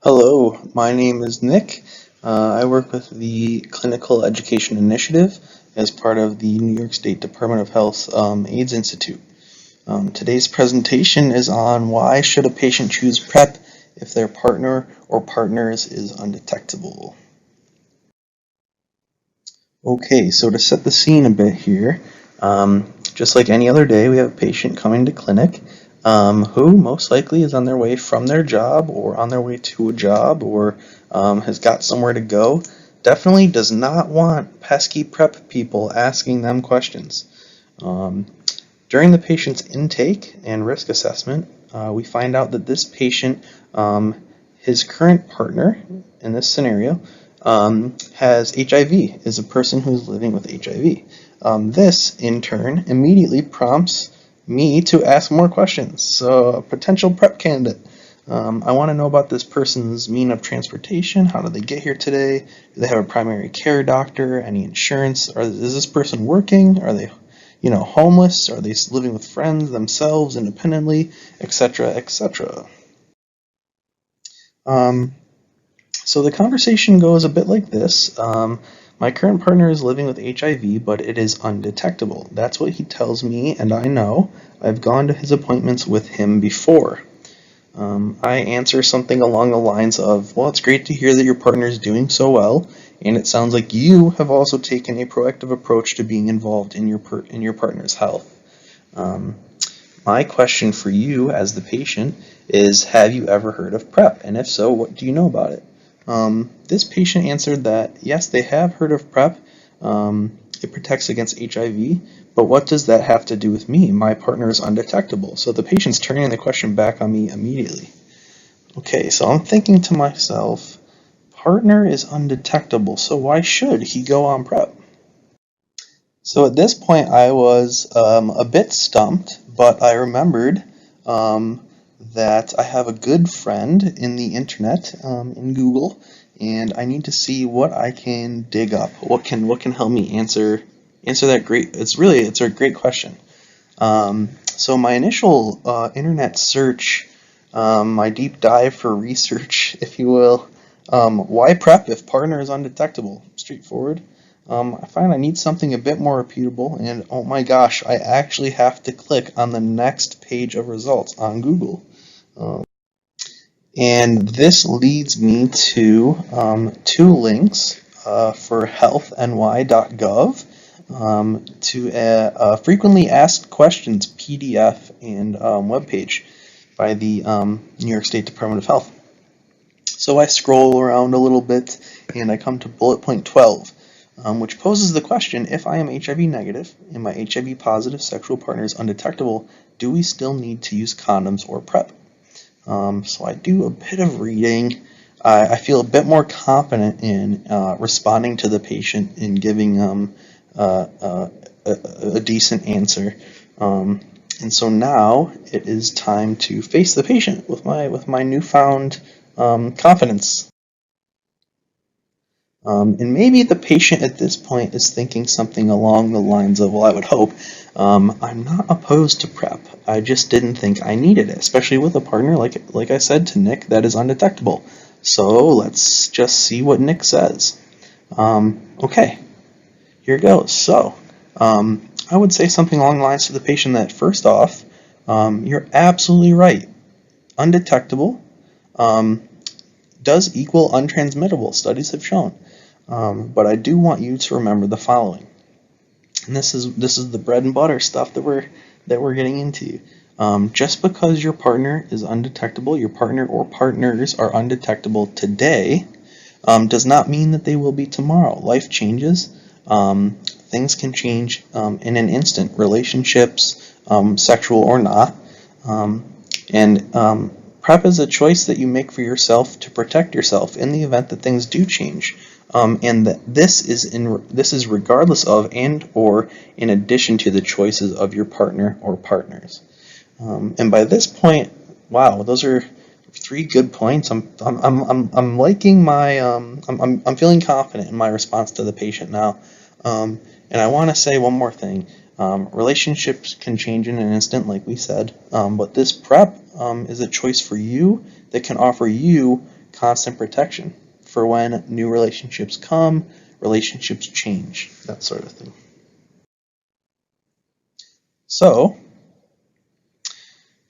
Hello, my name is Nick. I work with the Clinical Education Initiative as part of the New York State Department of Health AIDS Institute. Today's presentation is on why should a patient choose PrEP if their partner or partners is undetectable. Okay, so to set the scene a bit here, just like any other day, we have a patient coming to clinic who most likely is on their way from their job or on their way to a job or has got somewhere to go. Definitely does not want pesky PrEP people asking them questions. During the patient's intake and risk assessment, we find out that this patient, his current partner in this scenario, has HIV, is a person who's living with HIV. This, in turn, immediately prompts me to ask more questions. So, a potential PrEP candidate. I want to know about this person's mean of transportation. How did they get here today? Do they have a primary care doctor? Any insurance? Is this person working? Are they, homeless? Are they living with friends, themselves, independently, etc., etc.? So the conversation goes a bit like this. My current partner is living with HIV, but it is undetectable. That's what he tells me, and I know. I've gone to his appointments with him before. I answer something along the lines of, well, it's great to hear that your partner is doing so well, and it sounds like you have also taken a proactive approach to being involved in your partner's health. My question for you as the patient is, have you ever heard of PrEP? And if so, what do you know about it? This patient answered that, yes, they have heard of PrEP. It protects against HIV, but what does that have to do with me? My partner is undetectable. So the patient's turning the question back on me immediately. Okay, so I'm thinking to myself, partner is undetectable, so why should he go on PrEP? So at this point I was a bit stumped, but I remembered that I have a good friend in the internet, in Google, and I need to see what I can dig up. What can help me answer that great? It's a great question. So my initial internet search, my deep dive for research, if you will, why PrEP if partner is undetectable? Straightforward. I find I need something a bit more reputable, and oh my gosh, I actually have to click on the next page of results on Google. And this leads me to two links for healthny.gov, to a frequently asked questions PDF and webpage by the New York State Department of Health. So I scroll around a little bit and I come to bullet point 12, which poses the question, if I am HIV negative and my HIV positive sexual partner is undetectable, do we still need to use condoms or PrEP? So I do a bit of reading. I feel a bit more confident in responding to the patient and giving a decent answer. And so now it is time to face the patient with my newfound confidence. And maybe the patient at this point is thinking something along the lines of, well, I would hope, I'm not opposed to PrEP. I just didn't think I needed it, especially with a partner, like I said to Nick, that is undetectable. So let's just see what Nick says. Okay, here goes. So I would say something along the lines to the patient that, first off, you're absolutely right. Undetectable does equal untransmittable, studies have shown. But I do want you to remember the following, and this is the bread and butter stuff that we're getting into. Just because your partner is undetectable, your partner or partners are undetectable today, does not mean that they will be tomorrow. Life changes. Things can change in an instant. Relationships, sexual or not, and PrEP is a choice that you make for yourself to protect yourself in the event that things do change. And that this is regardless of and or in addition to the choices of your partner or partners. And by this point, wow, those are 3 good points. I'm liking my I'm feeling confident in my response to the patient now. And I want to say one more thing. Relationships can change in an instant, like we said, but this PrEP is a choice for you that can offer you constant protection for when new relationships come, relationships change, that sort of thing. So,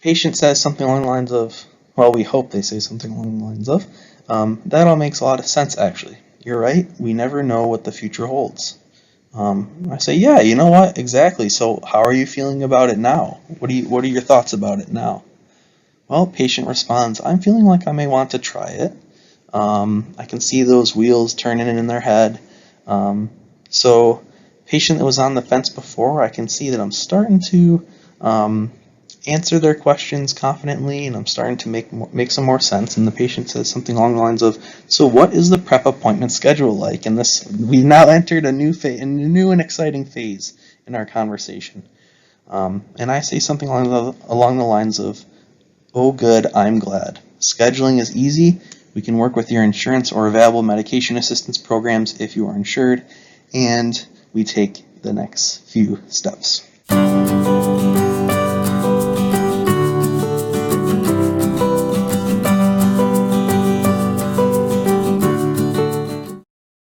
patient says something along the lines of, well, we hope they say something along the lines of, that all makes a lot of sense, actually. You're right, we never know what the future holds. I say, yeah, you know what, exactly. So how are you feeling about it now? What are your thoughts about it now? Well, patient responds, I'm feeling like I may want to try it. I can see those wheels turning in their head. So patient that was on the fence before, I can see that I'm starting to answer their questions confidently, and I'm starting to make some more sense. And the patient says something along the lines of, so what is the PrEP appointment schedule like? And we've now entered a new and exciting phase in our conversation. And I say something along the lines of, oh good, I'm glad. Scheduling is easy. We can work with your insurance or available medication assistance programs if you are insured, and we take the next few steps.